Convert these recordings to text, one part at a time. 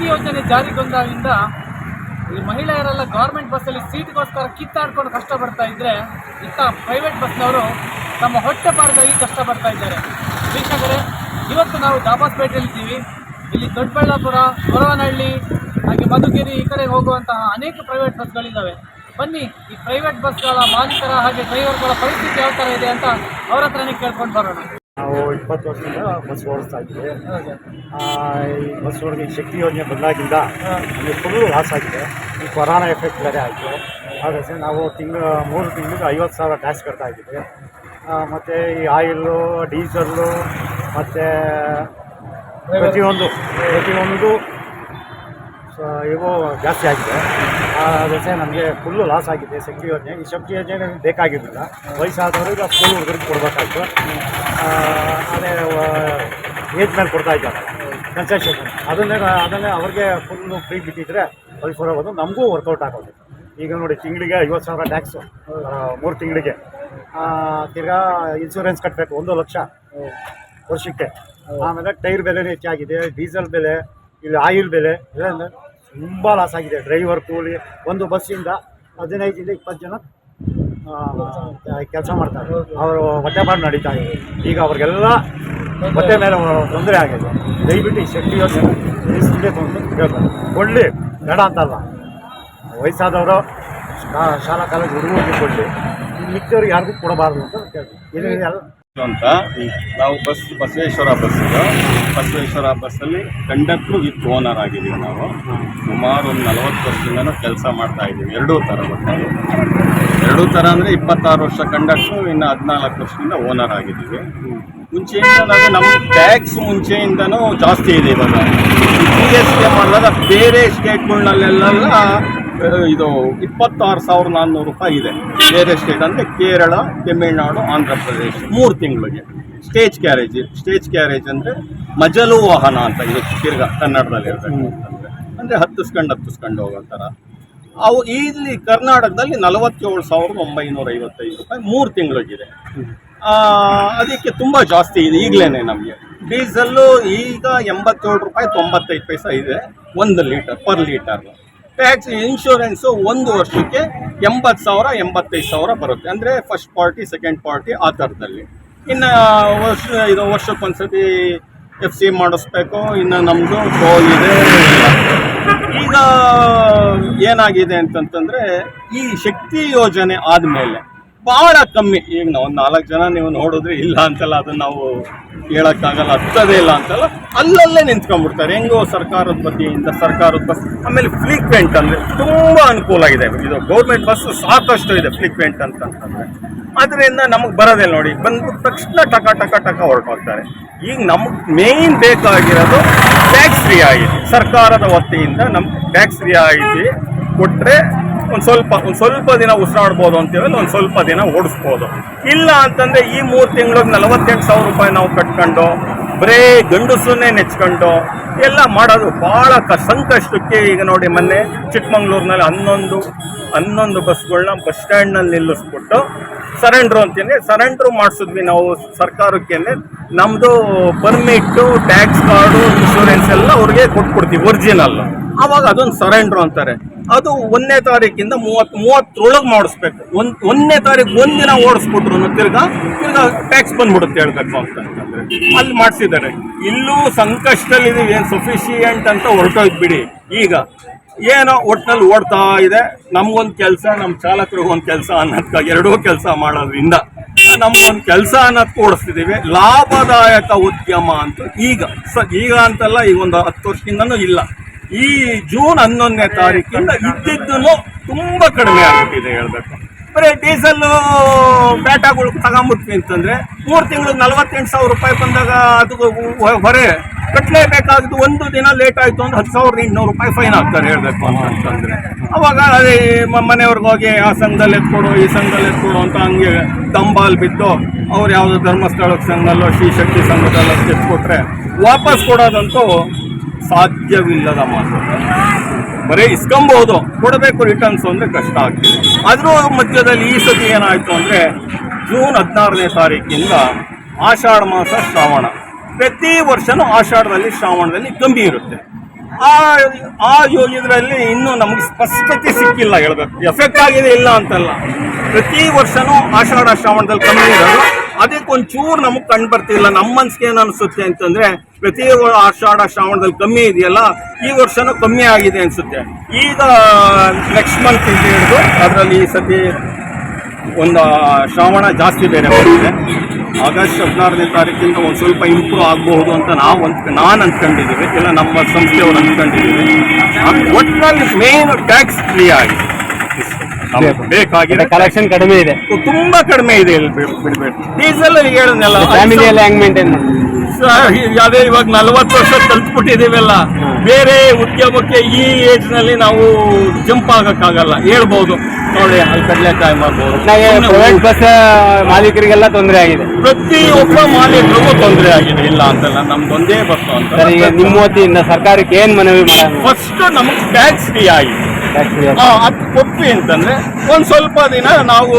ಯೋಜನೆ ಜಾರಿಗೊಂಡಾಗಿಂದ ಈ ಮಹಿಳೆಯರೆಲ್ಲ ಗೌರ್ಮೆಂಟ್ ಬಸ್ಸಲ್ಲಿ ಸೀಟ್ಗೋಸ್ಕರ ಕಿತ್ತಾಡ್ಕೊಂಡು ಕಷ್ಟಪಡ್ತಾ ಇದ್ದರೆ, ಇತ್ತ ಪ್ರೈವೇಟ್ ಬಸ್ನವರು ತಮ್ಮ ಹೊಟ್ಟೆ ಪಾಡಗಾಗಿ ಕಷ್ಟಪಡ್ತಾ ಇದ್ದಾರೆ. ವೀಕ್ಷಕರೇ, ಇವತ್ತು ನಾವು ದಾಬಾಸ್ಪೇಟೆಯಲ್ಲಿದ್ದೀವಿ. ಇಲ್ಲಿ ದೊಡ್ಡಬಳ್ಳಾಪುರ, ಗೊರವನಹಳ್ಳಿ, ಹಾಗೆ ಮಧುಗಿರಿ ಈ ಕಡೆ ಹೋಗುವಂತಹ ಅನೇಕ ಪ್ರೈವೇಟ್ ಬಸ್ಗಳಿದ್ದಾವೆ. ಬನ್ನಿ, ಈ ಪ್ರೈವೇಟ್ ಬಸ್ಗಳ ಮಾಲೀಕರ ಹಾಗೆ ಡ್ರೈವರ್ಗಳ ಪರಿಸ್ಥಿತಿ ಯಾವ ಥರ ಇದೆ ಅಂತ ಅವ್ರ ಹತ್ರನೇ ಕೇಳ್ಕೊಂಡು ಬರೋಣ. ನಾವು 20 ವರ್ಷದಿಂದ ಬಸ್ ಓಡಿಸ್ತಾ ಇದ್ದೀವಿ. ಈ ಬಸ್ ಒಳಗೆ ಶಕ್ತಿ ಯೋಜನೆ ಬಂದಾಗಿಂದ ನಮಗೆ ಫುಲ್ಲು ಲಾಸ್ ಆಗಿದೆ. ಈ ಕೊರೋನಾ ಎಫೆಕ್ಟ್ ಬೇರೆ ಆಯಿತು. ಹಾಗಾಗಿ ನಾವು 3 ತಿಂಗಳಿಗೆ 50,000 ಟ್ಯಾಕ್ಸ್ ಕಟ್ತಾ ಇದ್ದೀವಿ. ಮತ್ತು ಈ ಆಯಿಲ್ಲು, ಡೀಸಲ್ಲು ಮತ್ತು ಪ್ರತಿಯೊಂದು ಇವು ಜಾಸ್ತಿ ಆಗಿದೆ. ಅದಕ್ಕೆ ನಮಗೆ ಫುಲ್ಲು ಲಾಸ್ ಆಗಿದೆ ಶಕ್ತಿ ಯೋಜನೆ. ಈ ಶಕ್ತಿ ಯೋಜನೆ ಬೇಕಾಗಿರಲಿಲ್ಲ. ವಯಸ್ಸಾದವರು ಸ್ಕೂಲ್ ಹುಡುಗರಿಗೆ ಕೊಡಬೇಕಾಯ್ತು. ಅದೇ ಏಜ್ ಮೇಲೆ ಕೊಡ್ತಾ ಇದ್ದಾರೆ ಕನ್ಸೆಷನ್. ಅದನ್ನೇ ಅವ್ರಿಗೆ ಫುಲ್ಲು ಫ್ರೀ ಬಿಟ್ಟಿದ್ರೆ ಅವ್ರಿಗೆ ಹೋಗೋದು, ನಮಗೂ ವರ್ಕೌಟ್ ಆಗೋದು. ಈಗ ನೋಡಿ, ತಿಂಗಳಿಗೆ 50,000 ಟ್ಯಾಕ್ಸು 3 ತಿಂಗಳಿಗೆ. ತಿರ್ಗಾ ಇನ್ಶೂರೆನ್ಸ್ ಕಟ್ಟಬೇಕು 1 ಲಕ್ಷ ವರ್ಷಕ್ಕೆ. ಆಮೇಲೆ ಟೈರ್ ಬೆಲೆನೇ ಹೆಚ್ಚಾಗಿದೆ, ಡೀಸೆಲ್ ಬೆಲೆ, ಇಲ್ಲಿ ಆಯಿಲ್ ಬೆಲೆ ಎಲ್ಲ ತುಂಬ ಲಾಸ್ ಆಗಿದೆ. ಡ್ರೈವರ್ ಕೂಲಿ, ಒಂದು ಬಸ್ಸಿಂದ 15 20 ಜನ ಕೆಲಸ ಮಾಡ್ತಾರೆ. ಅವರು ಹೊಟ್ಟೆಪಾಡು ನಡೀತಾ ಇದೆ. ಈಗ ಅವ್ರಿಗೆಲ್ಲ ಹೊಟ್ಟೆ ಮೇಲೆ ತೊಂದರೆ ಆಗಿದೆ. ದಯವಿಟ್ಟು ಈ ಶಕ್ತಿ ಯೋಜನೆ ಹಿಂದೆ ತೊಗೊಂಡು ಕೊಡಲಿ, ಬೇಡ ಅಂತಲ್ಲ. ವಯಸ್ಸಾದವರು, ಶಾಲಾ ಕಾಲೇಜ್ ಹುಡುಗರಿಗೆ ಕೊಡಲಿ, ಮಿಕ್ಕವ್ರಿಗೆ ಯಾರಿಗೂ ಕೊಡಬಾರ್ದು ಅಂತ ಕೇಳ್ತೀವಿ. ಅಂತ ನಾವು ಬಸವೇಶ್ವರ ಬಸ್ಸಲ್ಲಿ ಕಂಡಕ್ಟ್ರು ವಿತ್ ಓನರ್ ಆಗಿದ್ದೀವಿ. ನಾವು ಸುಮಾರು ಒಂದು 40 ವರ್ಷದಿಂದನೂ ಕೆಲಸ ಮಾಡ್ತಾ ಇದ್ದೀವಿ. ಎರಡೂ ಥರ ಅಂದರೆ 26 ವರ್ಷ ಕಂಡಕ್ಟ್ರು, ಇನ್ನು 14 ವರ್ಷದಿಂದ ಓನರ್ ಆಗಿದ್ದೀವಿ. ಮುಂಚೆಯಿಂದ ನಮ್ಮ ಟ್ಯಾಕ್ಸ್ ಮುಂಚೆಯಿಂದನೂ ಜಾಸ್ತಿ ಇದೆ. ಇವಾಗ GST ಮಾಡಿದಾಗ ಬೇರೆ ಸ್ಟೇಟ್ಗಳಲ್ಲೆಲ್ಲ ಇದು 26,400 ರೂಪಾಯಿ ಇದೆ. ಬೇರೆ ಸ್ಟೇಟ್ ಅಂದರೆ ಕೇರಳ, ತಮಿಳುನಾಡು, ಆಂಧ್ರ ಪ್ರದೇಶ 3 ತಿಂಗಳಿಗೆ. ಸ್ಟೇಜ್ ಕ್ಯಾರೇಜ್ ಅಂದರೆ ಮಜಲು ವಾಹನ ಅಂತ ಇದು ತಿರ್ಗಾ ಕನ್ನಡದಲ್ಲಿ ಇರ್ತದೆ. ಅಂದರೆ ಹತ್ತಿಸ್ಕೊಂಡು ಹೋಗೋ ಥರ ಅವು. ಇಲ್ಲಿ ಕರ್ನಾಟಕದಲ್ಲಿ 47,955 ರೂಪಾಯಿ 3 ತಿಂಗಳಿಗಿದೆ. ಅದಕ್ಕೆ ತುಂಬ ಜಾಸ್ತಿ ಇದೆ ಈಗಲೇ ನಮಗೆ. ಡೀಸೆಲ್ಲು ಈಗ 87 ರೂಪಾಯಿ 95 ಪೈಸೆ ಇದೆ 1 litre per litre. Tax, insurance 1 ವರ್ಷಕ್ಕೆ 80,000 85,000 ಬರುತ್ತೆ. ಅಂದರೆ ಫಸ್ಟ್ ಪಾರ್ಟಿ, ಸೆಕೆಂಡ್ ಪಾರ್ಟಿ ಆ ಥರದಲ್ಲಿ. ಇನ್ನು ವರ್ಷಕ್ಕೊಂದ್ಸತಿ FC ಮಾಡಿಸ್ಬೇಕು. ಇನ್ನು ನಮ್ಮದು ಟೋಲ್ ಇದೆ. ಈಗ ಏನಾಗಿದೆ ಅಂತಂತಂದರೆ, ಈ ಶಕ್ತಿ ಯೋಜನೆ ಆದಮೇಲೆ ಭಾಳ ಕಮ್ಮಿ. ಈಗ ನಾವು 4 ಜನ ನೀವು ನೋಡಿದ್ರೆ ಇಲ್ಲ ಅಂತಲ್ಲ, ಅದನ್ನು ನಾವು ಹೇಳೋಕ್ಕಾಗಲ್ಲ, ಹತ್ತೋದೇ ಇಲ್ಲ ಅಂತಲ್ಲ, ಅಲ್ಲಲ್ಲೇ ನಿಂತ್ಕೊಂಡ್ಬಿಡ್ತಾರೆ. ಹೆಂಗೋ ಸರ್ಕಾರದ ಸರ್ಕಾರದ ಬಸ್. ಆಮೇಲೆ ಫ್ರೀಕ್ವೆಂಟ್ ಅಂದರೆ ತುಂಬ ಅನುಕೂಲ ಆಗಿದೆ. ಇದು ಗೌರ್ಮೆಂಟ್ ಬಸ್ಸು ಸಾಕಷ್ಟು ಇದೆ ಫ್ರೀಕ್ವೆಂಟ್ ಅಂತಂತಂದರೆ. ಅದರಿಂದ ನಮಗೆ ಬರೋದಿಲ್ಲ ನೋಡಿ, ಬಂದ್ಬಿಟ್ಟು ತಕ್ಷಣ ಟಕ ಹೊರಟೋಗ್ತಾರೆ. ಈಗ ನಮಗೆ ಮೇಯ್ನ್ ಬೇಕಾಗಿರೋದು ಟ್ಯಾಕ್ಸ್ ರಿಯಾಯಿತಿ. ಸರ್ಕಾರದ ವತಿಯಿಂದ ನಮ್ಗೆ ಟ್ಯಾಕ್ಸ್ ರಿಯಾಯಿತಿ ಕೊಟ್ಟರೆ ಒಂದು ಸ್ವಲ್ಪ ದಿನ ಉಸಿರಾಡ್ಬೋದು ಅಂತೇಳಿ ಒಂದು ಸ್ವಲ್ಪ ದಿನ ಓಡಿಸ್ಬೋದು. ಇಲ್ಲ ಅಂತಂದರೆ ಈ 3 ತಿಂಗಳಿಗೆ 48,000 ರೂಪಾಯಿ ನಾವು ಕಟ್ಕೊಂಡು ಬರೀ ಗಂಡಸನ್ನೇ ನೆಚ್ಕೊಂಡು ಎಲ್ಲ ಮಾಡೋದು ಭಾಳ ಸಂಕಷ್ಟಕ್ಕೆ. ಈಗ ನೋಡಿ, ಮೊನ್ನೆ ಚಿಕ್ಕಮಂಗ್ಳೂರಿನಲ್ಲಿ 11 ಬಸ್ಗಳನ್ನ ಬಸ್ ಸ್ಟ್ಯಾಂಡ್ನಲ್ಲಿ ನಿಲ್ಲಿಸ್ಬಿಟ್ಟು ಸರೆಂಡ್ರು ಮಾಡಿಸಿದ್ವಿ ನಾವು ಸರ್ಕಾರಕ್ಕೇನೆ. ನಮ್ಮದು ಪರ್ಮಿಟ್ಟು, ಟ್ಯಾಕ್ಸ್ ಕಾರ್ಡು, ಇನ್ಶೂರೆನ್ಸ್ ಎಲ್ಲ ಅವ್ರಿಗೆ ಕೊಟ್ಬಿಡ್ತೀವಿ ಒರಿಜಿನಲ್. ಆವಾಗ ಅದೊಂದು ಸರೆಂಡ್ರು ಅಂತಾರೆ. ಅದು 1ನೇ ತಾರೀಕಿಂದ 30 ಮಾಡಿಸ್ಬೇಕು. 1ನೇ ತಾರೀಕು ಒಂದಿನ ಓಡಿಸ್ಬಿಟ್ರು ತಿರ್ಗಾ ಟ್ಯಾಕ್ಸ್ ಬಂದ್ಬಿಡುತ್ತೆ ಹೇಳ್ಬೇಕು ಅಂತಂದ್ರೆ. ಅಲ್ಲಿ ಮಾಡಿಸಿದ್ದಾರೆ. ಇಲ್ಲೂ ಸಂಕಷ್ಟದಲ್ಲಿದ್ದೀವಿ, ಏನು ಸಫಿಷಿಯೆಂಟ್ ಅಂತ ಹೊರಟೋಯ್ತು ಬಿಡಿ. ಈಗ ಏನೋ ಒಟ್ಟಿನಲ್ಲಿ ಓಡ್ತಾ ಇದೆ. ನಮಗೊಂದು ಕೆಲಸ, ನಮ್ಮ ಚಾಲಕರಿಗೊಂದು ಕೆಲಸ ಅನ್ನೋದಕ್ಕೆ 2 ಕೆಲಸ ಮಾಡೋದ್ರಿಂದ ನಮಗೊಂದು ಕೆಲಸ ಅನ್ನೋದಕ್ಕೆ ಓಡಿಸ್ತಿದ್ದೀವಿ. ಲಾಭದಾಯಕ ಉದ್ಯಮ ಅಂತೂ ಈಗ ಅಂತಲ್ಲ, ಈಗ ಒಂದು 10 ವರ್ಷದಿಂದನೂ ಇಲ್ಲ. ಈ ಜೂನ್ 11ನೇ ತಾರೀಕಿಂದ ಇದ್ದಿದ್ದೂ ತುಂಬ ಕಡಿಮೆ ಆಗ್ಬಿಟ್ಟಿದೆ ಹೇಳ್ಬೇಕು. ಬರೀ ಡೀಸೆಲ್ಲು ಬ್ಯಾಟಾಗಳು ತಗೊಂಬಿಟ್ವಿ ಅಂತಂದರೆ 3 ತಿಂಗಳಿಗೆ 48,000 ರೂಪಾಯಿ ಬಂದಾಗ ಅದು ಹೊರೆ ಕಟ್ಟಲೇಬೇಕಾದ್ದು. 1 ದಿನ ಲೇಟ್ ಆಯಿತು ಅಂದ್ರೆ 10,800 ರೂಪಾಯಿ ಫೈನ್ ಹಾಕ್ತಾರೆ ಹೇಳ್ಬೇಕು ಅಂತಂದರೆ. ಅವಾಗ ಅದೇ ಮನೆಯವ್ರಿಗೆ ಹೋಗಿ ಆ ಸಂಘದಲ್ಲಿ ಎತ್ಕೊಡು, ಈ ಸಂಘದಲ್ಲಿ ಎತ್ಕೊಡು ಅಂತ ಹಂಗೆ ದಂಬಾಲ್ ಬಿದ್ದು ಅವ್ರು ಯಾವುದೋ ಧರ್ಮಸ್ಥಳದ ಸಂಘಲ್ಲೋ, ಶ್ರೀ ಶಕ್ತಿ ಸಂಘದಲ್ಲೋ ಎತ್ಕೊಟ್ರೆ ವಾಪಸ್ ಕೊಡೋದಂತೂ ಸಾಧ್ಯವಿಲ್ಲದ ಮಾತು. ಬರೀ ಇಸ್ಕೊಂಬೋದು, ಕೊಡಬೇಕು ರಿಟರ್ನ್ಸ್ ಅಂದರೆ ಕಷ್ಟ ಆಗ್ತಿದೆ. ಅದ್ರ ಮಧ್ಯದಲ್ಲಿ ಈ ಸತಿ ಏನಾಯಿತು ಅಂದರೆ, ಜೂನ್ 16ನೇ ತಾರೀಕಿಂದ ಆಷಾಢ ಮಾಸ ಶ್ರಾವಣ. ಪ್ರತಿ ವರ್ಷವೂ ಆಷಾಢದಲ್ಲಿ ಶ್ರಾವಣದಲ್ಲಿ ಕಮ್ಮಿ ಇರುತ್ತೆ. ಆ ಇದರಲ್ಲಿ ಇನ್ನೂ ನಮಗೆ ಸ್ಪಷ್ಟತೆ ಸಿಕ್ಕಿಲ್ಲ ಹೇಳ್ಬೇಕು. ಎಫೆಕ್ಟ್ ಆಗಿದೆ ಇಲ್ಲ ಅಂತಲ್ಲ, ಪ್ರತಿ ವರ್ಷನೂ ಆಷಾಢ ಶ್ರಾವಣದಲ್ಲಿ ಕಮ್ಮಿ ಇರೋದು, ಅದಕ್ಕೆ ಒಂಚೂರು ನಮಗೆ ಕಂಡು ಬರ್ತಿಲ್ಲ. ನಮ್ಮ ಮನ್ಸಿಗೆ ಏನು ಅನಿಸುತ್ತೆ ಅಂತಂದ್ರೆ ಪ್ರತಿ ಆಷಾಢ ಶ್ರಾವಣದಲ್ಲಿ ಕಮ್ಮಿ ಇದೆಯಲ್ಲ, ಈ ವರ್ಷನೂ ಕಮ್ಮಿ ಆಗಿದೆ ಅನಿಸುತ್ತೆ. ಈಗ ನೆಕ್ಸ್ಟ್ ಮಂತ್ ಅಂತ ಹಿಡಿದು ಅದರಲ್ಲಿ ಈ ಸತಿ ಒಂದು ಶ್ರಾವಣ ಜಾಸ್ತಿ ಬೇರೆ ಬರುತ್ತೆ. ಆಗಸ್ಟ್ 16ನೇ ತಾರೀಕಿಂದ ಒಂದು ಸ್ವಲ್ಪ ಇಂಪ್ರೂವ್ ಆಗಬಹುದು ಅಂತ ನಾನು ಅಂದ್ಕೊಂಡಿದ್ದೀವಿ, ಇಲ್ಲ ನಮ್ಮ ಸಂಸ್ಥೆಯವರು ಅಂದ್ಕೊಂಡಿದ್ದೀವಿ. ಒಟ್ಟಿನಲ್ಲಿ ಮೇನ್ ಟ್ಯಾಕ್ಸ್ ಫ್ರೀ ಆಗಿದೆ, ಬೇಕಾಗಿದೆ. ಕಲೆಕ್ಷನ್ ಕಡಿಮೆ ಇದೆ, ತುಂಬಾ ಕಡಿಮೆ ಇದೆ. ಇಲ್ಲಿ ಬಿಡ್ಬೇಕು ಡೀಸೆಲ್ ಹೇಳಿದ್ನಲ್ಲ, ಫ್ಯಾಮಿಲಿ ಎಲ್ಲ ಹೆಂಗ್ ಮೇಂಟೈನ್ ಮಾಡಿ ಅದೇ ಇವಾಗ 40 ವರ್ಷ ಕಲ್ತ್ಬಿಟ್ಟಿದೀವಲ್ಲ, ಬೇರೆ ಉದ್ಯಮಕ್ಕೆ ಈ ಏಜ್ ನಲ್ಲಿ ನಾವು ಜಂಪ್ ಆಗಕ್ಕಾಗಲ್ಲ. ಹೇಳ್ಬೋದು ನೋಡಿ, ಅಲ್ಲಿ ಕಡಲೆಕಾಯಿ ಮಾಡ್ಬೋದು. ಪ್ರೈವೇಟ್ ಬಸ್ ಮಾಲೀಕರಿಗೆಲ್ಲ ತೊಂದರೆ ಆಗಿದೆ, ಪ್ರತಿಯೊಬ್ಬ ಮಾಲೀಕರಿಗೂ ತೊಂದರೆ ಆಗಿದೆ, ಇಲ್ಲ ಅಂತಲ್ಲ. ನಮ್ದೊಂದೇ ಬಸ್ಸು ಅಂತ. ಸರ್, ಈಗ ನಿಮ್ಮ ವತಿಯಿಂದ ಸರ್ಕಾರಕ್ಕೆ ಏನ್ ಮನವಿ ಮಾಡೋಣ? ಫಸ್ಟ್ ನಮಗೆ ಟ್ಯಾಕ್ಸ್ ಫ್ರೀ ಆಗಿದೆ, ಅದು ಕೊಟ್ವಿ ಅಂತಂದ್ರೆ ಒಂದ್ ಸ್ವಲ್ಪ ದಿನ ನಾವು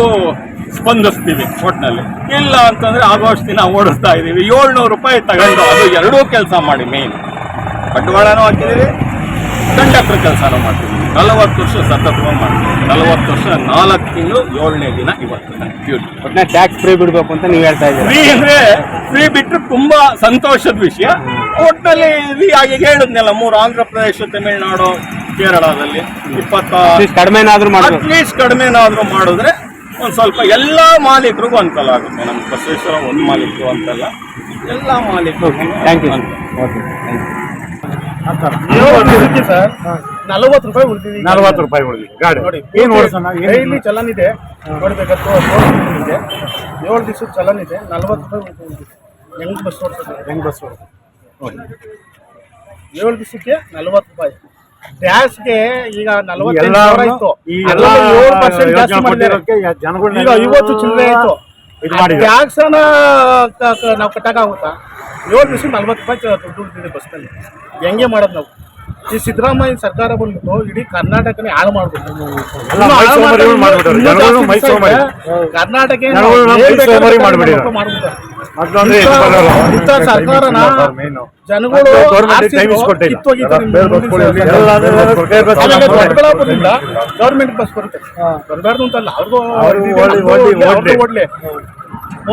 ಸ್ಪಂದಿಸ್ತೀವಿ ಒಟ್ಟಿನಲ್ಲಿ. ಇಲ್ಲ ಅಂತಂದ್ರೆ ಆಗೋಷ್ಟು ದಿನ ಓಡಿಸ್ತಾ ಇದೀವಿ. 700 ರೂಪಾಯಿ ತಗೊಂಡು ಅದು ಎರಡೂ ಕೆಲಸ ಮಾಡಿ, ಮೇನ್ ಬಂಡವಾಳನೂ ಹಾಕಿದೀವಿ, ಕಂಡಕ್ಟರ್ ಕೆಲಸನೂ ಮಾಡ್ತೀವಿ. 40 ವರ್ಷ ಸತತವಾಗಿ ಮಾಡ್ತೀವಿ. 40 ವರ್ಷ 4 ತಿಂಗಳು 7ನೇ ದಿನ ಇವತ್ತು ಒಟ್ಟಿನ ಟ್ಯಾಕ್ಸ್ ಫ್ರೀ ಬಿಡ್ಬೇಕು ಅಂತ ನೀವು ಹೇಳ್ತಾ ಇದ್ದೀರಿ. ಫ್ರೀ ಅಂದ್ರೆ ಫ್ರೀ ಬಿಟ್ಟರೆ ತುಂಬಾ ಸಂತೋಷದ ವಿಷಯ. ಒಟ್ಟಿನಲ್ಲಿ ಈಗ ಹೇಳಿದ್ನಲ್ಲ, 3 ಆಂಧ್ರ ಪ್ರದೇಶ, ತಮಿಳುನಾಡು, ಕೇರಳದಲ್ಲಿ 20 ಕಡಿಮೆನಾದ್ರೂ ಮಾಡಿ, ಅಟ್ಲೀಸ್ಟ್ ಕಡಿಮೆನಾದ್ರೂ ಮಾಡಿದ್ರೆ ಒಂದು ಸ್ವಲ್ಪ ಎಲ್ಲ ಮಾಲೀಕರಿಗೂ ಅನುಕೂಲ ಆಗುತ್ತೆ. ನಮ್ಮ ಬಸವೇಶ್ವರ ಒಂದು ಮಾಲೀಕರು ಅಂತಲ್ಲ, ಎಲ್ಲ ಮಾಲೀಕರು. Thank you. ಸರ್ 40 ರೂಪಾಯಿ ಉಳಿದಿದೆ. 40 ರೂಪಾಯಿ ಉಳಿದಿದೆ ಗಾಡಿ ನೋಡಿ. ಏನು ಓಡಿಸೋಣ, ಇಲ್ಲಿ ಚಲನ್ ಇದೆ ನೋಡ್ಬೇಕಂತ, 7 ದಿವಸದ ಚಲನ್ ಇದೆ. 40 ರೂಪಾಯಿ ಉಳಿದಿದೆ. ಹೆಂಗ್ ಬಸ್ ಓಡಿಸೋದು? ಹೆಂಗ್ ಬಸ್ ನೋಡಿ 7 ದಿವಸಕ್ಕೆ 40 ರೂಪಾಯಿ. ಗ್ಯಾಸ್ಗೆ ಈಗ 45 ಎಲ್ಲ ಸಾವಿರ ಇತ್ತು, ಈ ಎಲ್ಲ ಎಲ್ಲ 7% ಜಾಸ್ತಿ ಯೋಜನೆ ಮಾಡಿದ್ದಾರೆ. ಕೊಟ್ಟಿರೋಕ್ಕೆ ಜನಗಳನ್ನ ಈಗ 50 ಚಿಲ್ಲರೆ ಆಯ್ತು. ಇದು ಮಾಡಿದ್ದಾರೆ. ಟ್ಯಾಕ್ಸ್ ನಾವು ಕಟ್ಟಕ್ಕಾಗುತ್ತಾ? 7 ದಿವಸಕ್ಕೆ 40 ರೂಪಾಯಿ ದುಡ್ಡು ಉಳಿದಿದೆ ಬಸ್ನಲ್ಲಿ. ಹೆಂಗೆ ಮಾಡೋದು ನಾವು? ಈ ಸಿದ್ದರಾಮಯ್ಯ ಸರ್ಕಾರ ಬಂದ್ಬಿಟ್ಟು ಇಡೀ ಕರ್ನಾಟಕನೇ ಹಾಳು ಮಾಡ್ಬೇಕು. ಕರ್ನಾಟಕ ಸರ್ಕಾರನ ಜನಗಳು ದೊಡ್ಡಬಳ್ಳಾಪುರದಿಂದ ಗೌರ್ಮೆಂಟ್ ಬಸ್ ಬರುತ್ತೆ, ಬರಬಾರ್ದು ಅಂತಲ್ಲ, ಅವ್ರಿಗೂ ಓಡ್ಲಿ.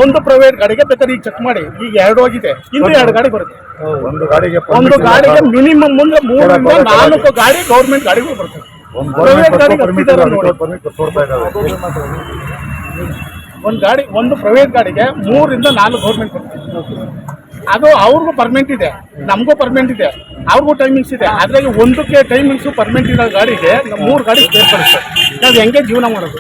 ಒಂದು ಪ್ರೈವೇಟ್ ಗಾಡಿಗೆ ಬೇಕಾದ್ರೆ ಈಗ ಚೆಕ್ ಮಾಡಿ, ಈಗ 2 ಹೋಗಿದೆ, ಇನ್ನು 2 ಗಾಡಿ ಬರುತ್ತೆ. ಒಂದು ಗಾಡಿಗೆ ಮಿನಿಮಮ್ ಮುಂದೆ 3 ರಿಂದ 4 ಗಾಡಿ ಗೌರ್ಮೆಂಟ್ ಗಾಡಿಗಳು ಬರ್ತವೆ. ಪ್ರೈವೇಟ್ ಗಾಡಿಗೆ ಒಂದು ಪ್ರೈವೇಟ್ ಗಾಡಿಗೆ 3 ರಿಂದ 4 ಗೌರ್ಮೆಂಟ್ ಬರ್ತದೆ. ಅದು ಅವ್ರಿಗೂ ಪರ್ಮನೆಂಟ್ ಇದೆ, ನಮಗೂ ಪರ್ಮನೆಂಟ್ ಇದೆ, ಅವ್ರಿಗೂ ಟೈಮಿಂಗ್ಸ್ ಇದೆ. ಅದ್ರಾಗೆ ಒಂದಕ್ಕೆ ಟೈಮಿಂಗ್ಸು ಪರ್ಮನೆಂಟ್ ಇರೋ ಗಾಡಿಗೆ 3 ಗಾಡಿ ಬೇರ್ಪಡಿಸ್ತೇವೆ. ನಾವು ಹೆಂಗೆ ಜೀವನ ಮಾಡೋದು?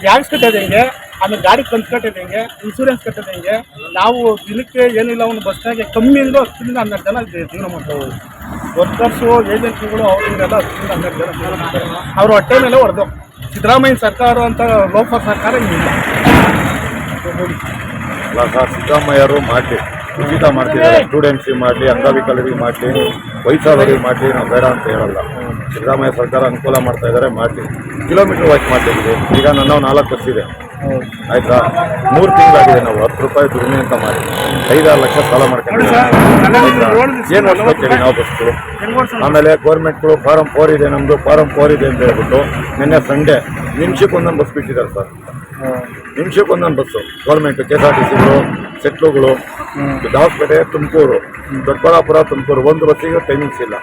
ಟ್ಯಾಕ್ಸ್ ಕಟ್ಟೋದು ಹೆಂಗೆ, ಆಮೇಲೆ ಗಾಡಿ ಕಂತು ಕಟ್ಟೋದು ಹೆಂಗೆ, ಇನ್ಶೂರೆನ್ಸ್ ಕಟ್ಟೋದು ಹೆಂಗೆ? ನಾವು ದಿನಕ್ಕೆ ಏನಿಲ್ಲ ಒಂದು ಬಸ್ನಾಗೆ ಕಮ್ಮಿ ಅಂದ್ರೆ 10 ರಿಂದ 12 ಜನ ಜೀವನ ಮಾಡ್ತಾರೆ. ವರ್ಕರ್ಸು, ಏಜೆನ್ಸಿಗಳು, ಅವರಿಂದೆಲ್ಲ 10 ರಿಂದ 12 ಜನ ಮಾಡ್ತಾರೆ. ಅವ್ರ ಹೊಟ್ಟೆ ಮೇಲೆ ಹೊಡೆದು ಸಿದ್ದರಾಮಯ್ಯ ಸರ್ಕಾರ ಅಂತ ಲೋಕಸಭಾ ಸರ್ಕಾರ ಇಲ್ಲ. ಸಿದ್ದರಾಮಯ್ಯರು ಮಾಡಲಿ, ಉಚಿತ ಮಾಡ್ತಿದ್ದಾರೆ. ಸ್ಟೂಡೆಂಟ್ಸಿಗೆ ಮಾಡಲಿ, ಅಂಗವಿಕಲರಿಗೆ ಮಾಡಲಿ, ವಯಸ್ಸಾದವರಿಗೆ ಮಾಡಲಿ, ನಾವು ಬೇಡ ಅಂತ ಹೇಳಲ್ಲ. ಸಿದ್ದರಾಮಯ್ಯ ಸರ್ಕಾರ ಅನುಕೂಲ ಮಾಡ್ತಾ ಇದ್ದಾರೆ, ಮಾಡಲಿ. ಕಿಲೋಮೀಟರ್ ವಾಚ್ ಮಾಡ್ತಿದ್ದೀವಿ. ಈಗ ನನ್ನ 4 ಬಸ್ ಇದೆ, ಆಯ್ತಾ? 3 ತಿಂಗಳಾಗಿದೆ ನಾವು 10 ರೂಪಾಯಿ ದುಡಿಮೆ ಅಂತ ಮಾಡಿ 5-6 ಲಕ್ಷ ಸಾಲ ಮಾಡ್ಕೊಂಡಿದ್ದೀವಿ. ಏನು ಓಡಿಸ್ಬೇಕೇಳಿ ನಾವು ಬಸ್ಸು? ಆಮೇಲೆ ಗೌರ್ಮೆಂಟ್ಗಳು ಫಾರಮ್ 4 ಇದೆ, ನಮ್ಮದು ಫಾರಮ್ 4 ಇದೆ ಅಂತ ಹೇಳ್ಬಿಟ್ಟು ನಿನ್ನೆ ಸಂಡೇ ನಿಮಿಷಕ್ಕೆ ಒಂದೊಂದು ಬಸ್ ಬಿಟ್ಟಿದ್ದಾರೆ ಸರ್. ನಿಮಿಷಕ್ಕೆ ಒಂದೊಂದು ಬಸ್ಸು ಗೌರ್ಮೆಂಟ್, KSRTCಗಳು, ಸೆಟ್ಲುಗಳು, ದಾವಸ್ಪೇಟೆ, ತುಮಕೂರು, ದೊಡ್ಡಬಳ್ಳಾಪುರ, ತುಮಕೂರು, ಒಂದು ಬಸ್ಸಿಗೆ ಟೈಮಿಂಗ್ಸ್ ಇಲ್ಲ.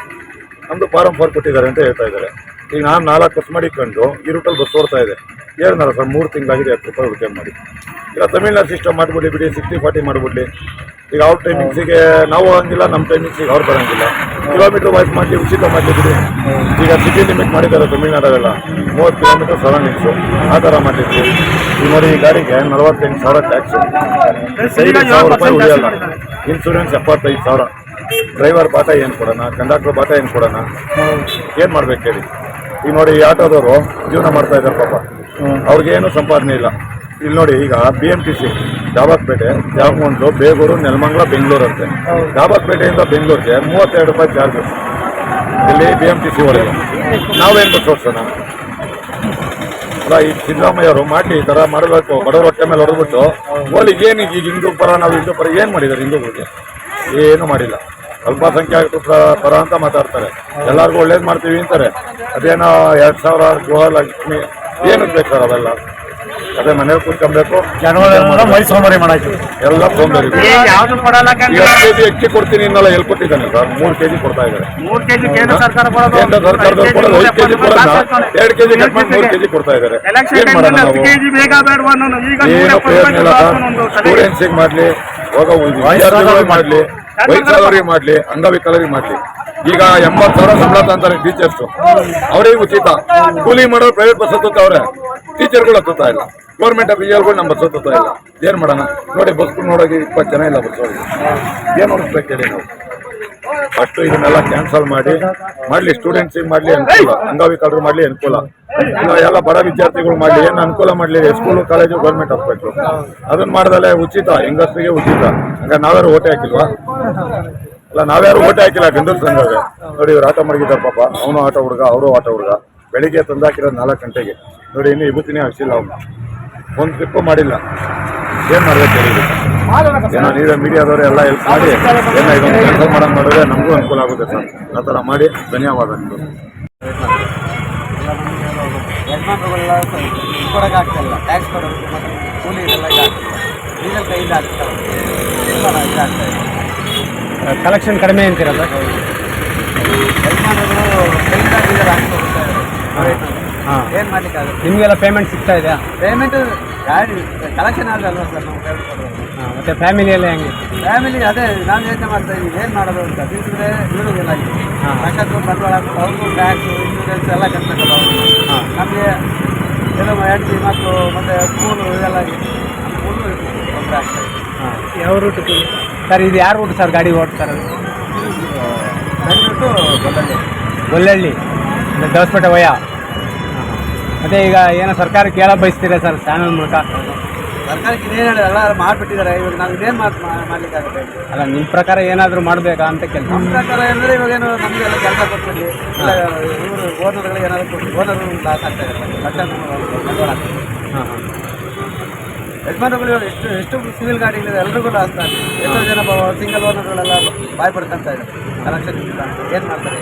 ನಮ್ಮದು ಫಾರಮ್ 4 ಕೊಟ್ಟಿದ್ದಾರೆ ಅಂತ ಹೇಳ್ತಾ ಇದ್ದಾರೆ. ಈಗ ನಾನು 4 ಬಸ್ ಮಾಡಿಕೊಂಡು ಈ ರೂಟಲ್ಲಿ ಬಸ್ ಓಡ್ತಾ ಇದೆ. ಹೇಳಿದ್ನಲ್ಲ ಸರ್, 3 ತಿಂಗಳಾಗಿದೆ 10 ರೂಪಾಯಿ ಉಳಿತಾಯ ಮಾಡಿ. ಈಗ ತಮಿಳ್ನಾಡು ಸಿಸ್ಟಮ್ ಮಾಡಿಬಿಡಿ, ಬಿಡಿ 60-40 ಮಾಡಿಬಿಡ್ಲಿ. ಈಗ ಅವ್ರ ಟೈಮಿಂಗ್ಸಿಗೆ ನಾವು ಹೋಗಂಗಿಲ್ಲ, ನಮ್ಮ ಟೈಮಿಂಗ್ಸಿಗೆ ಅವ್ರು ಬರೋಂಗಿಲ್ಲ. ಕಿಲೋಮೀಟರ್ ವಾಯ್ಸ್ ಮಾಡಲಿ, ಉಚಿತ ಮಾಡಲಿ ಬಿಡಿ. ಈಗ ಸಿಟಿ ಲಿಮಿಟ್ ಮಾಡಿದ್ದಾರೆ ತಮಿಳ್ನಾಡಲ್ಲೆಲ್ಲ, 30 ಕಿಲೋಮೀಟರ್ ಸರೌಂಡಿಂಗ್ಸು, ಆ ಥರ ಮಾಡಿದ್ವಿ. ಈಗ ನೋಡಿ, ಈ ಗಾಡಿಗೆ 48,000 ಟ್ಯಾಕ್ಸು, 5,000 ರೂಪಾಯಿ ಉಳಿಯಲ್ಲ. ಇನ್ಶೂರೆನ್ಸ್ 75,000. ಡ್ರೈವರ್ ಬಾಟ ಏನು ಕೊಡೋಣ, ಕಂಡಕ್ಟರ್ ಬಾಟ ಏನು ಕೊಡೋಣ? ಏನು ಮಾಡ್ಬೇಕು ಹೇಳಿ? ಈಗ ನೋಡಿ, ಈ ಆಟೋದವರು ಜೀವನ ಮಾಡ್ತಾ ಇದ್ದಾರೆ ಪಾಪ, ಅವ್ರಿಗೇನು ಸಂಪಾದನೆ ಇಲ್ಲ. ಇಲ್ಲಿ ನೋಡಿ, ಈಗ BMTC ದಾಬಾಸ್ಪೇಟೆ, ಜಾಮೂನ್ದು, ಬೇಗೂರು, ನೆಲಮಂಗಲ, ಬೆಂಗಳೂರು ಅಂತೆ. ದಾಬಾಸ್ಪೇಟೆಯಿಂದ ಬೆಂಗಳೂರಿಗೆ 32 ರೂಪಾಯಿ ಚಾರ್ಜು ಇಲ್ಲಿ BMTC ಒಳಗೆ. ನಾವೇನು ಬಸ್ ಓಡಿಸೋಣ? ಅಲ್ಲ, ಈ ಸಿದ್ದರಾಮಯ್ಯವರು ಮಾಡಲಿ, ಈ ಥರ ಮಾಡಬೇಕು. ಬಡವರ ಹೊಟ್ಟೆ ಮೇಲೆ ಹೊಡೆದ್ಬಿಟ್ಟು ಓಲಿ ಏನು ಈಗ ಹಿಂದೂ ಪರ, ನಾವು ಹಿಂದೂ ಪರ ಏನು ಮಾಡಿದ್ದಾರೆ? ಹಿಂದೂಗಳಿಗೆ ಏನು ಮಾಡಿಲ್ಲ. ಅಲ್ಪಸಂಖ್ಯಾತ ಪರ ಅಂತ ಮಾತಾಡ್ತಾರೆ. ಎಲ್ಲರಿಗೂ ಒಳ್ಳೇದು ಮಾಡ್ತೀವಿ ಅಂತಾರೆ. ಅದೇನೋ 2000 ಗೃಹಲಕ್ಷ್ಮಿ ಏನಕ್ಕೆ ಬೇಕು ಸರ್ ಅವೆಲ್ಲ? ಅದೇ ಮನೇಲಿ ಕೂತ್ಕೊಬೇಕು, ಜನಗಳ ಮೈ ಸೋಮಾರಿ ಮಾಡಾಯ್ತು. ಎಲ್ಲ ತೊಂದರೆ. ಯಾವ್ದು ಕೊಡಲ್ಲ 2 ಕೆಜಿ ಅಕ್ಕಿ ಕೊಡ್ತೀನಿ ಇನ್ನೆಲ್ಲ ಎಲ್ಲಿ ಕೊಟ್ಟಿದ್ದಾನೆ ಸರ್? 3 ಕೆಜಿ ಕೊಡ್ತಾ ಇದ್ದಾರೆ. 3 ಕೆಜಿ ಕೇಂದ್ರ ಸರ್ಕಾರ ಕೊಡೋದು, ಕೇಂದ್ರ ಸರ್ಕಾರದವ್ರು ಕೊಡೋದು 5 ಕೆಜಿ ಕೊಡೋದನ್ನ 2 ಕೆಜಿ ಕಟ್ ಮಾಡಿ 3 ಕೆಜಿ ಕೊಡ್ತಾ ಇದ್ದಾರೆ. ಏನ್ ಮಾಡೋಣ ನಾವು? ಏನು ಪ್ರಯೋಜನ ಇಲ್ಲ ಸರ್. ಸ್ಟೂಡೆಂಟ್ಸಿಗೆ ಮಾಡಲಿ, ಹೋಗೋ ವಿದ್ಯಾರ್ಥಿಗಳಿಗೆ ಮಾಡಲಿ, ವಯಸ್ಸಾದವ್ರಿಗೆ ಮಾಡಲಿ, ಅಂಗವಿಕಲರಿಗೆ ಮಾಡಲಿ. ಈಗ 80,000 ಸಂಬಳ ತಂತಾರೆ ಟೀಚರ್ಸು, ಅವರಿಗೆ ಉಚಿತ. ಕೂಲಿ ಮಾಡೋರು ಪ್ರೈವೇಟ್ ಬಸ್ ಹತ್ತುತ್ತವ್ರೆ, ಟೀಚರ್ಗಳು ಹತ್ತುತ್ತಾ ಇಲ್ಲ. ಗೌರ್ಮೆಂಟ್ ಅಫಿಷಿಯಲ್ಗಳು ನಮ್ಮ ಬಸ್ ಹತ್ತುತ್ತಾ ಇಲ್ಲ. ಏನು ಮಾಡೋಣ ನೋಡಿ? ಬಸ್ ನೋಡೋಕೆ 20 ಜನ ಇಲ್ಲ ಬಸ್ಸವ್ರಿಗೆ. ಏನು ನೋಡಿಸ್ಬೇಕು ಹೇಳಿ ನಾವು? ಅಷ್ಟು ಇದನ್ನೆಲ್ಲ ಕ್ಯಾನ್ಸಲ್ ಮಾಡಲಿ ಸ್ಟೂಡೆಂಟ್ಸಿಗೆ ಮಾಡಲಿ ಅನುಕೂಲ, ಅಂಗವಿಕಲರು ಮಾಡಲಿ ಅನುಕೂಲ, ಎಲ್ಲ ಬಡ ವಿದ್ಯಾರ್ಥಿಗಳು ಮಾಡಲಿ, ಏನು ಅನುಕೂಲ ಮಾಡಲಿ. ಸ್ಕೂಲು ಕಾಲೇಜು ಗೌರ್ಮೆಂಟ್ ಹಾಸ್ಪಿಟ್ಲು ಅದನ್ನ ಮಾಡ್ದಲ್ಲೇ ಉಚಿತ, ಹೆಂಗಸರಿಗೆ ಉಚಿತ. ಹಂಗ ನಾವ್ಯಾರು ಓಟೆ ಹಾಕಿಲ್ವಾ? ಅಲ್ಲ, ನಾವ್ಯಾರು ಓಟೆ ಹಾಕಿಲ್ಲ. ಗಂಧದ ಸಂಘವೇ ನೋಡಿ, ಇವ್ರು ಆಟ ಮಡಗಿದ್ದಾರೆ ಪಾಪ. ಅವನು ಆಟ ಹುಡುಗ, ಅವರು ಆಟ ಹುಡುಗ. ಬೆಳಿಗ್ಗೆ ತಂದಾಕಿರೋದು 4 ಗಂಟೆಗೆ ನೋಡಿ, ಇನ್ನೂ ವಿಭೂತಿನೇ ಹಾಕ್ಸಿಲ್ಲ ಅವನು. ಒಂದು ಟ್ರಿಪ್ಪು ಮಾಡಿಲ್ಲ. ಏನು ಮಾಡ್ಬೇಕು ಹೇಳಿ? ಏನೋ ನೀವೇ ಮೀಡಿಯಾದವರು ಎಲ್ಲ ಹೆಲ್ಪ್ ಮಾಡಿ ಏನೋ ಇದೊಂದು ಕೆಲಸ ಮಾಡೋದು ಮಾಡಿದ್ರೆ ನಮಗೂ ಅನುಕೂಲ ಆಗುತ್ತೆ ಸರ್. ಆ ಥರ ಮಾಡಿ ಧನ್ಯವಾದ ನಿಮ್ಮದು. ಯಜಮಾನರುಗಳೆಲ್ಲ ಕೊಡೋಕೆ ಆಗ್ತಾಯಿಲ್ಲ. ಟ್ಯಾಕ್ಸ್ ಕೊಡೋದು ಮತ್ತು ಕೂಲಿ ಇದೆಲ್ಲ ಇದಾಗ್ತಿಲ್ಲ. ಡೀಸೆಲ್ ಕೈಯಿಂದ ಆಗ್ತಾರೆ. ಇದಾಗ್ತಾ ಇದೆ. ಕಲೆಕ್ಷನ್ ಕಡಿಮೆ ಅಂತೀರ ಸರ್? ಯಜಮಾನರುಗಳು ಕೈಯಿಂದ ಡೀಸೆಲ್ ಹಾಕ್ತಾ ಹೋಗ್ತಾರೆ. ಏನು ಮಾಡ್ಲಿಕ್ಕಾಗುತ್ತೆ? ನಿಮಗೆಲ್ಲ ಪೇಮೆಂಟ್ ಸಿಗ್ತಾ ಇದೆಯಾ? ಪೇಮೆಂಟ್ ಗಾಡಿ ಕಲೆಕ್ಷನ್ ಆದ್ರೆ ಅಲ್ವಾ ಸರ್ ನಾವು ಪೇಮೆಂಟ್ ಕೊಡೋದು? ಮತ್ತೆ ಫ್ಯಾಮಿಲಿಯೆಲ್ಲ ಹೆಂಗೆ? ಫ್ಯಾಮಿಲಿ ಅದೇ ನಾನು ಯೋಚನೆ ಮಾಡ್ತಾ ಇದ್ದೀವಿ, ಏನು ಮಾಡೋದು ಅಂತ. ತಿಳ್ಸಿದ್ರೆ ಇರೋದಿಲ್ಲ. ಸಾಕಷ್ಟು ಬಂಡವಾಳ ಹಾಕ್ಬಿಟ್ಟು ಅವ್ರಿಗೂ ಟ್ಯಾಕ್ಸು, ಇನ್ಶೂರೆನ್ಸ್ ಎಲ್ಲ ಕಟ್ಟಬೇಕಲ್ಲ ಅವರು. ನಮಗೆ ಏನೋ ಹೆಂಡತಿ ಮಕ್ಕಳು ಮತ್ತು ಸ್ಕೂಲು ಇದೆಲ್ಲ ಸ್ಕೂಲು ತೊಂದರೆ ಆಗ್ತದೆ. ಯಾವ ರೂಟ್ ಸರ್? ಇದು ಯಾರು ರೂಟ್ ಸರ್ ಗಾಡಿ ಓಡ್ತಾರೆ? ದಯವಿಟ್ಟು ಗೊತ್ತಲ್ಲಿ ಗೊಲ್ಲಹಳ್ಳಿ ದವಸಪೇಟೆ ವಯ. ಮತ್ತೆ ಈಗ ಏನೋ ಸರ್ಕಾರ ಕೇಳ ಬಯಸ್ತೀರಾ ಸರ್ ಚಾನಲ್ ಮೂಲಕ? ಸರ್ಕಾರಕ್ಕೆ ಇನ್ನೇನು ಹೇಳಿ ಎಲ್ಲ ಮಾಡಿಬಿಟ್ಟಿದ್ದಾರೆ. ಇವಾಗ ನಾವು ಇದೇನು ಮಾಡಲಿಕ್ಕಾಗುತ್ತೆ? ಅಲ್ಲ, ನಿಮ್ಮ ಪ್ರಕಾರ ಏನಾದರೂ ಮಾಡಬೇಕಾ ಅಂತ ಕೆಲಸ? ನಮ್ಮ ಪ್ರಕಾರ ಅಂದರೆ ಇವಾಗೇನು ನಮಗೆಲ್ಲ ಕೆಲಸ ಕೊಟ್ಬಿಡಿ, ಇಲ್ಲ ಇವರು ಓನರ್ಗಳಿಗೆ ಏನಾದರೂ ಕೊಟ್ಟು ಓನರು ಲಾಸ್ ಆಗ್ತಾ ಇದ್ದಾರೆ. ಬಂಡವಾಳ ಆಗ್ತದೆ. ಹಾಂ ಹಾಂ. ಯಜಮಾನರುಗಳು ಇವಾಗ ಎಷ್ಟು ಸಿವಿಲ್ ಗಾಡಿಗಳಿದೆ, ಎಲ್ರಿಗೂ ಲಾಸ್ ಆಗ್ತದೆ. ಎಷ್ಟೋ ಜನ ಸಿಂಗಲ್ ಓನರ್ಗಳೆಲ್ಲ ಬಾಯ್ ಪಡ್ಕೊಂತ ಇದ್ದಾರೆ. ಕಲೆಕ್ಷನ್ ಏನು ಮಾಡ್ತಾರೆ?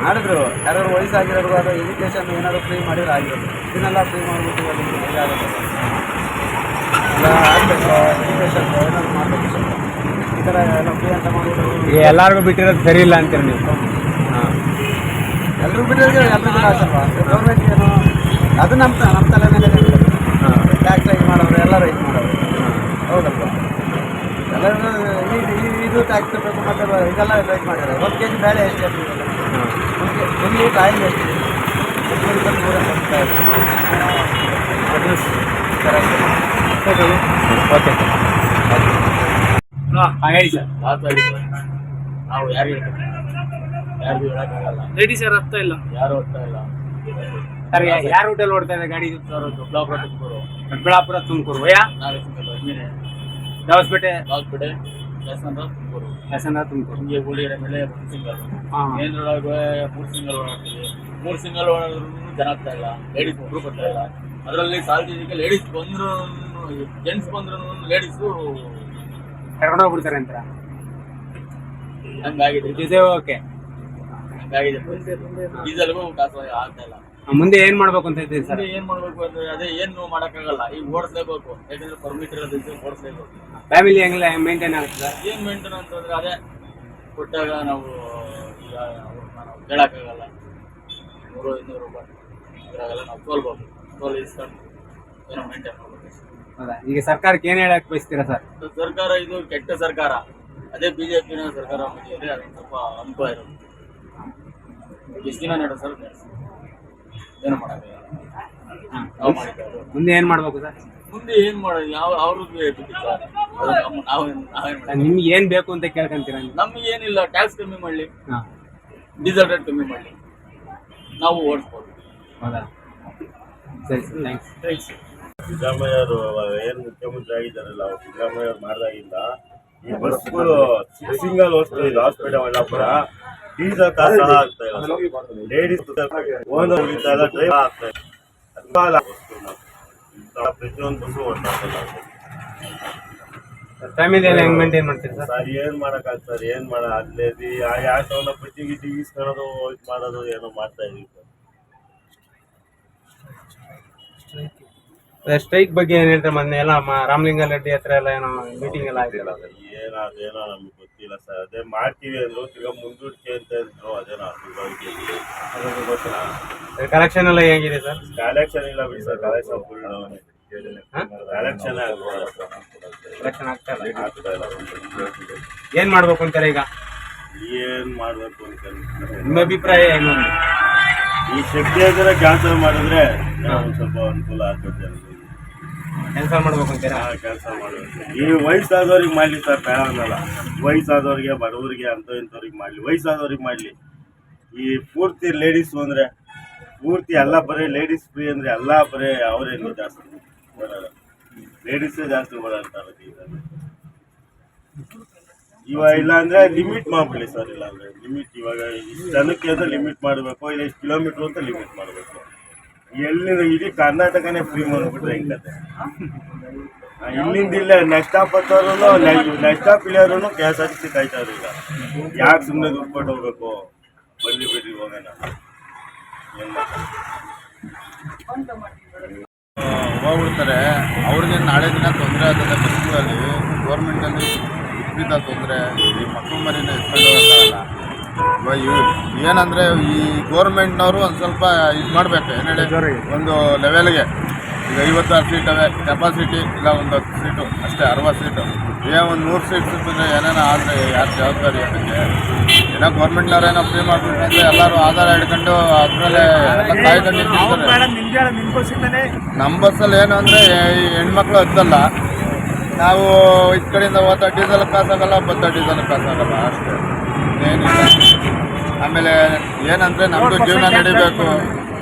ಮಾಡಿದ್ರು ಯಾರು ವಯಸ್ಸಾಗಿರೋರು ಅದು ಎಜುಕೇಷನ್ ಏನಾದರೂ ಫ್ರೀ ಮಾಡಿದ್ರೆ ಆಗಿರೋದು. ಇದನ್ನೆಲ್ಲ ಫ್ರೀ ಮಾಡಿಬಿಟ್ಟು ಇದಾಗುತ್ತೆ. ಎಲ್ಲ ಆಗಬೇಕು, ಎಜುಕೇಷನ್ ಏನಾದ್ರು ಮಾಡಬೇಕು. ಈ ಥರ ಎಲ್ಲ ಫ್ರೀ ಅಂತ ಮಾಡಿದ್ರು ಈಗ ಎಲ್ಲರಿಗೂ ಬಿಟ್ಟಿರೋದು ಸರಿ ಇಲ್ಲ ಅಂತೀರಿ ನೀವು? ಹಾಂ, ಎಲ್ಲರೂ ಬಿಟ್ಟಿರೋದು ಎಲ್ರಿಗೂ ಲಾಸ್ ಅಲ್ವಾ? ಗೌರ್ಮೆಂಟ್ ಏನು ಅದು ನಮ್ಮ ತಲೆ ಮೇಲೆ ಟ್ಯಾಕ್ಸ್ ರೈಸ್ ಮಾಡೋರು, ಎಲ್ಲ ರೈಸ್ ಮಾಡೋರು. ಹೌದಲ್ವ? ಎಲ್ಲರೂ ಇದು ಟ್ಯಾಕ್ಸ್ ಬೇಕು ಮತ್ತು ಇದೆಲ್ಲ ರೈಸ್ ಮಾಡಿದ್ದಾರೆ. 1 ಕೆಜಿ ಬೇಳೆ ಎಷ್ಟು? 1 ಲೀಟ್ರ್ ಆಯಿಲ್ ಎಷ್ಟು? 150 ಓಕೆ ಹಾಂ, ಹೇಳಿ ಸರ್. ನಾವು ಯಾರು ಯಾರಿಗೂ ಹೇಳೋಕ್ಕಾಗಲ್ಲ. ಲೇಡೀಸ್ ಯಾರು ಆಗ್ತಾ ಇಲ್ಲ, ಯಾರು ಹೋಗ್ತಾ ಇಲ್ಲ ಸರ್. ಯಾರು ರೂಟಲ್ಲಿ ಓಡ್ತಾ ಇದೆ ಗಾಡಿ? ಸರ್. ದೊಡ್ಡಬಳ್ಳಾಪುರ, ತುಮಕೂರು, ದೊಡ್ಡಬಳ್ಳಾಪುರ, ತುಮಕೂರು ವಯ ದವಸಪೇಟೆ, ದಾವಸ್ಪೇಟೆ, ದೇವಸ್ಥಾನ, ತುಮಕೂರು, ಹಾಸನ, ತುಮಕೂರು. ಹಿಂಗೆ ಗುಳಿಗೆರೆ ಮೇಲೆ 3 ಸಿಂಗಲ್. ಹಾಂ. ಕೇಂದ್ರೊಳಗೆ 3 ಸಿಂಗಲ್ ಓಡಾಡ್ತೀವಿ. 3 ಸಿಂಗಲ್ ಓಡಾಡಿದ್ರು ಜನ ಆಗ್ತಾ ಇಲ್ಲ. ಲೇಡೀಸ್ ಒಬ್ರು ಬರ್ತಾ ಇಲ್ಲ. ಅದರಲ್ಲಿ ಸಾರ್ವಜನಿಕ ಲೇಡೀಸ್ ಬಂದ್ರು, ಜೆಂಟ್ಸ್ ಬಂದ್ರು ಲೇಡೀಸು ಕರ್ಕೊಂಡು ಹೋಗ್ಬಿಡ್ತಾರೆ ಅಂತ ಹಂಗಾಗಿದೆ. ಇದೆ. ಓಕೆ, ಹಂಗಾಗಿದೆ. ಡೀಸೆಲ್ಗೂ ಕಾಸು ಆಗ್ತಾ ಇಲ್ಲ. ಮುಂದೆ ಏನ್ ಮಾಡ್ಬೇಕು ಅಂತ ಇದ್ದೀರಿ ಸರ್? ಏನ್ ಮಾಡ್ಬೇಕು ಅಂದ್ರೆ ಅದೇ ಏನು ಮಾಡೋಕ್ಕಾಗಲ್ಲ. ಈಗ ಓಡಿಸ್ಲೇಬೇಕು, ಯಾಕಂದ್ರೆ ಪರ್ಮಿಟ್ ಇರೋದಕ್ಕೆ ಓಡಿಸ್ಲೇಬೇಕು. ಫ್ಯಾಮಿಲಿ ಹೆಂಗಿಲ್ಲ ಮೇಂಟೈನ್ ಆಗುತ್ತೆ ಸರ್? ಏನ್ ಮೇಂಟೈನ್ ಅಂತಂದ್ರೆ ಅದೇ ಕೊಟ್ಟಾಗ ನಾವು ಈಗ ಅವ್ರನ್ನ ನಾವು ಕೇಳೋಕ್ಕಾಗಲ್ಲ. 100-200 ರೂಪಾಯಿ ಇದ್ರಾಗೆಲ್ಲ ನಾವು ಸೋಲ್ಬೋದು. ಸೋಲ್ ಇಸ್ಕೊಂಡು ಏನೋ ಮೇಂಟೈನ್ ಮಾಡ್ಬೇಕು. ಹೌದಾ? ಈಗ ಸರ್ಕಾರಕ್ಕೆ ಏನ್ ಹೇಳಕ್ ಬಯಸ್ತೀರಾ ಸರ್? ಸರ್ಕಾರ ಇದು ಕೆಟ್ಟ ಸರ್ಕಾರ. ಅದೇ ಬಿಜೆಪಿನ ಸರ್ಕಾರ ಮಾಡಿದ್ರೆ ಅದೊಂದು ಸ್ವಲ್ಪ ಅನುಕೂಲ ಇರೋದು. ಎಷ್ಟು ದಿನ ನಡೆದ ಸರ್ ಏನು ಮಾಡೋಕ್ಕಾಗಲ್ಲ. ನಾವು ಮಾಡಿದ್ದು ಮುಂದೆ ಏನ್ ಮಾಡ್ಬೇಕು ಸರ್? ಮುಂದೆ ಏನ್ ಮಾಡೋದು? ಯಾವ ಅವ್ರಿಗೆ ಬಿಟ್ಟಿಲ್ಲ. ನಾವೇನ್ ಮಾಡೋದು? ನಿಮ್ಗೆ ಏನ್ ಬೇಕು ಅಂತ ಕೇಳ್ಕೊಂತೀರಾ? ನಮ್ಗೆ ಏನಿಲ್ಲ, ಟ್ಯಾಕ್ಸ್ ಕಮ್ಮಿ ಮಾಡಲಿ, ಹಾಂ, ಡೀಸೆಲ್ ರೇಟ್ ಕಮ್ಮಿ ಮಾಡಲಿ, ನಾವು ಓಡಿಸ್ಬೋದು. ಹೌದಾ? ಸರಿ ಸರ್, ಥ್ಯಾಂಕ್ಸ್. ಸಿದ್ದರಾಮಯ್ಯವರು ಏನು ಮುಖ್ಯಮಂತ್ರಿ ಆಗಿದ್ದಾರಲ್ಲ, ಸಿದ್ದರಾಮಯ್ಯ ಅವ್ರು ಮಾಡಿದಾಗಿಂದ ಈ ಬಸ್ಗಳು ಸಿಂಗಲ್ ಓಡಿಸ್ತೀವಿ. ಹಾಸ್ಪಿಟಲ್ ಮಲ್ಲಾಪುರ ಡೀಸೆಲ್ ಕಾಸು ಆಗ್ತಾ ಇಲ್ಲ. ಲೇಡೀಸ್ ಓನರ್ ಉಳಿತಾಗ ಡ್ರೈವರ್ ಆಗ್ತಾ ಇಲ್ಲ. ಪ್ರತಿಯೊಂದು ಬಸ್ಸು ಓಡ್ತಾ ಇಲ್ಲ. ಫ್ಯಾಮಿಲಿ ಎಲ್ಲ ಹೆಂಗ್ ಮೇಂಟೈನ್ ಮಾಡ್ತೀರಿ ಸರ್? ಸರ್ ಏನ್ ಮಾಡಕ್ಕಾಗ ಸರ್, ಏನ್ ಮಾಡ ಅಲ್ಲೇ ಯಾಕವನ್ನ ಬಟ್ಟಿ ಗಿಟ್ಟಿ ಈಸ್ಕೊಳ್ಳೋದು ಇದು ಮಾಡೋದು ಏನೋ ಮಾಡ್ತಾ ಇದೀವಿ ಸರ್. ಸ್ಟ್ರೈಕ್ ಬಗ್ಗೆ ಏನ್ ಹೇಳ್ತಾರೆ? ಮೊನ್ನೆ ಎಲ್ಲ ರಾಮಲಿಂಗಾರೆಡ್ಡಿ ಹತ್ರ ಎಲ್ಲ ಏನೋ ಮೀಟಿಂಗ್ ಎಲ್ಲ ಆಯ್ತಿಲ್ಲ ಸರ್? ಏನೋ ನಮ್ಗೆ ಗೊತ್ತಿಲ್ಲ ಸರ್. ಅದೇ ಮಾಡ್ತೀವಿ ಅಂದ್ರು, ತಿರ್ಗಾ ಮುಂದೂಡಿಕೆ ಅಂತ ಇದ್ರು. ಅದೇನೋ ಕಲೆಕ್ಷನ್ ಎಲ್ಲ ಹೇಗಿದೆ ಸರ್? ಕಲೆಕ್ಷನ್ ಇಲ್ಲ ಬಿಡಿ sir, collection full collection collection ಆಗ್ತಾ ಇಲ್ಲ. ಆಗ್ತಾ ಇಲ್ಲ. ಏನ್ ಮಾಡ್ಬೇಕು ಅಂತಾರೆ ಈಗ? ಏನ್ ಮಾಡ್ಬೇಕು ಅಂತ ನಿಮ್ಮ ಅಭಿಪ್ರಾಯ ಏನು? ಈ ಶಕ್ತಿ ಅಂದ್ರೆ ಕ್ಯಾನ್ಸಲ್ ಮಾಡಿದ್ರೆ ಒಂದ್ ಸ್ವಲ್ಪ ಅನುಕೂಲ ಆಗ್ತದೆ. ಕ್ಯಾನ್ಸಲ್ ಮಾಡ್ಬೇಕು ಅಂತೀರಾ? ಕೆಲಸ ಮಾಡಬೇಕು. ಈ ವಯಸ್ಸಾದವ್ರಿಗೆ ಮಾಡ್ಲಿ ಸರ್, ಬೇಡ ಅನ್ನಲ್ಲ. ವಯಸ್ಸಾದವ್ರಿಗೆ, ಬಡವರಿಗೆ, ಅಂತ ಇಂಥವ್ರಿಗೆ ಮಾಡ್ಲಿ. ವಯಸ್ಸಾದವ್ರಿಗೆ ಮಾಡ್ಲಿ. ಈ ಪೂರ್ತಿ ಲೇಡೀಸ್ ಅಂದ್ರೆ ಪೂರ್ತಿ ಎಲ್ಲ ಬರೀ ಲೇಡೀಸ್ ಫ್ರೀ ಅಂದ್ರೆ ಎಲ್ಲ ಬರೀ ಅವರೇನು ಜಾಸ್ತಿ ಬರೋಲ್ಲ, ಲೇಡೀಸೇ ಜಾಸ್ತಿ ಓಡಾಡ್ತಾರೆ. ಇವಾಗ ಇಲ್ಲ ಅಂದ್ರೆ ಲಿಮಿಟ್ ಮಾಡ್ಬಿಡಿ ಸರ್. ಇಲ್ಲ ಅಂದ್ರೆ ಲಿಮಿಟ್, ಇವಾಗ ಇಷ್ಟು ಜನಕ್ಕೆ ಅಂತ ಲಿಮಿಟ್ ಮಾಡಬೇಕು, ಇಲ್ಲ ಇಷ್ಟು ಕಿಲೋಮೀಟರ್ ಅಂತ ಲಿಮಿಟ್ ಮಾಡಬೇಕು. ಎಲ್ಲಿ ಇಡೀ ಕರ್ನಾಟಕನೇ ಫ್ರೀ ಮಾಡಿಬಿಟ್ರೆ ಹೆಂಗತ್ತೆ? ಇಲ್ಲಿಂದ ಇಲ್ಲ ನೆಕ್ಸ್ಟ್ ಸ್ಟಾಪ್ ಹತ್ತೋರು, ನೆಕ್ಸ್ಟ್ ಸ್ಟಾಪ್ ಇಳಿಯೋರು KSRTC ಕಾಯ್ತಾ ಇದ್ರು. ಈಗ ಯಾಕೆ ಸುಮ್ಮನೆ ದುಡ್ಡು ಕೊಟ್ಟು ಹೋಗ್ಬೇಕು? ಬನ್ನಿ ಬಿಡ್ರಿ ಹೋಗೋಣ. ಹೋಗ್ಬಿಡ್ತಾರೆ. ಅವ್ರಿಗೆ ನಾಳೆ ದಿನ ತೊಂದರೆ ಆಗ್ತದೆ. ಬಸ್ಗಳಲ್ಲಿ ಗೌರ್ಮೆಂಟಲ್ಲಿ ವಿಪರೀತ ತೊಂದರೆ. ಈ ಮಕ್ಕಳು ಮರಿನ ಎತ್ಕೊಂಡು ಹೋಗೋಕ್ಕಾಗಲ್ಲ. ಏನಂದರೆ ಈ ಗೌರ್ಮೆಂಟ್ನವರು ಒಂದು ಸ್ವಲ್ಪ ಇದು ಮಾಡಬೇಕು. ಏನು ಹೇಳಿ, ಒಂದು ಲೆವೆಲ್ಗೆ ಈಗ 56 ಸೀಟ್ ಅವೆ ಕೆಪಾಸಿಟಿ, ಇಲ್ಲ ಒಂದು 10 ಸೀಟು ಅಷ್ಟೇ, 60 ಸೀಟು. ಒಂದು 100 ಸೀಟ್ ಸಿಕ್ಕಿದ್ರೆ ಏನೇನೋ ಆದರೆ ಯಾರು ಜವಾಬ್ದಾರಿ? ಅದಕ್ಕೆ ಏನೋ ಗೌರ್ಮೆಂಟ್ನವ್ರೇನೋ ಫ್ರೀ ಮಾಡ್ಬಿಟ್ರೆ ಎಲ್ಲರೂ ಆಧಾರ ಹಿಡ್ಕೊಂಡು ಅದರಲ್ಲೇ ಎಲ್ಲ ಕಾಯ್ಕೊಂಡು ನಿಂತಿರ್ತಾರೆ. ನಮ್ಮ ಬಸ್ಸಲ್ಲಿ ಏನು ಅಂದರೆ ಈ ಹೆಣ್ಮಕ್ಳು ಹತ್ತಲ್ಲ. ನಾವು ಈ ಕಡೆಯಿಂದ ಹೋದ ಡೀಸೆಲ್ ಕಾಸಾಗಲ್ಲ, ಬತ್ತ ಡೀಸೆಲ್ ಕಾಸಾಗಲ್ಲ, ಅಷ್ಟೇ, ಏನಿಲ್ಲ. ಆಮೇಲೆ ಏನಂದರೆ ನಮ್ಮದು ಜೀವನ ನಡಿಬೇಕು.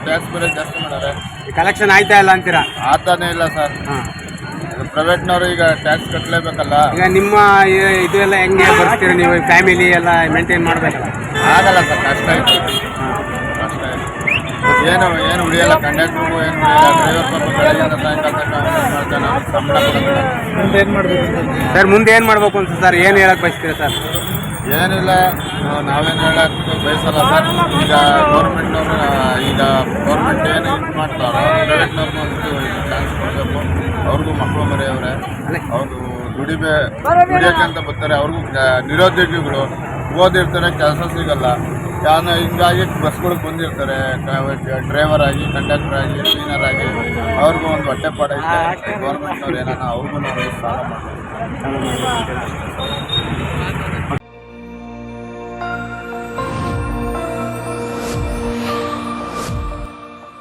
ಟ್ಯಾಕ್ಸ್ ಬೇರೆ ಜಾಸ್ತಿ ಮಾಡೋರೆ. ಕಲೆಕ್ಷನ್ ಆಯ್ತಾ ಇಲ್ಲ ಅಂತೀರಾ? ಆಗ್ತಾನೆ ಇಲ್ಲ ಸರ್. ಪ್ರೈವೇಟ್ನವರು ಈಗ ಟ್ಯಾಕ್ಸ್ ಕಟ್ಟಲೇಬೇಕಲ್ಲ. ಈಗ ನಿಮ್ಮ ಇದು ಎಲ್ಲ ಹೆಂಗೆ ಬರ್ತೀರಿ ನೀವು? ಫ್ಯಾಮಿಲಿ ಎಲ್ಲ ಮೇಂಟೈನ್ ಮಾಡಬೇಕಲ್ಲ? ಆಗಲ್ಲ ಸರ್, ಕಷ್ಟ ಆಯ್ತು, ಕಷ್ಟ ಆಯ್ತು. ಏನು ಉಳಿಯಲ್ಲ, ಕಂಡಕ್ಟ್ರಿಗೂ ಏನು ಉಳಿಯಲ್ಲ. ಡ್ರೈವರ್ ಪಾಪ ಬೆಳಗ್ಗೆಯಿಂದ ಸಾಯಂಕಾಲ ತನಕ ಮಾಡ್ತಾನೆ, ಸಂಬಳ ಕೊಡೋದಿಲ್ಲ. ಮುಂದೆ ಏನು ಮಾಡಬೇಕು ಸರ್? ಮುಂದೆ ಏನು ಮಾಡಬೇಕು ಅಂತ ಸರ್ ಏನು ಹೇಳಕ್ಕೆ ಬಯಸ್ತೀರಾ ಸರ್? ಏನಿಲ್ಲ, ನಾವೇನು ಹೇಳಕ್ಕೆ ಬಯಸಲ್ಲ ಸರ್. ಈಗ ಗೌರ್ಮೆಂಟ್ನವರು ಏನು ಇದು ಮಾಡ್ತಾರೋ ಪ್ರೈವೇಟ್ನವ್ರಿಗೂ ಒಂದು ಚಾನ್ಸ್ ಕೊಡಬೇಕು. ಅವ್ರಿಗೂ ಮಕ್ಕಳು ಮರೆಯವ್ರೆ, ಅವರು ದುಡಿಯೋಕ್ಕಂತ ಬರ್ತಾರೆ. ಅವ್ರಿಗೂ ನಿರುದ್ಯೋಗಿಗಳು ಓದಿರ್ತಾರೆ, ಕೆಲಸ ಸಿಗಲ್ಲ. ಹಿಂಗಾಗಿ ಬಸ್ಗಳಿಗೆ ಬಂದಿರ್ತಾರೆ, ಡ್ರೈವರ್ ಆಗಿ, ಕಂಡಕ್ಟರ್ ಆಗಿ, ಕ್ಲೀನರ್ ಆಗಿ. ಅವ್ರಿಗೂ ಒಂದು ಹೊಟ್ಟೆಪಾಡ ಐತೆ. ಗೌರ್ಮೆಂಟ್ನವ್ರು ಏನಾನ ಅವ್ರಿಗೂ ನಾವು ಸಾಲ ಮಾಡ್ತಾರೆ.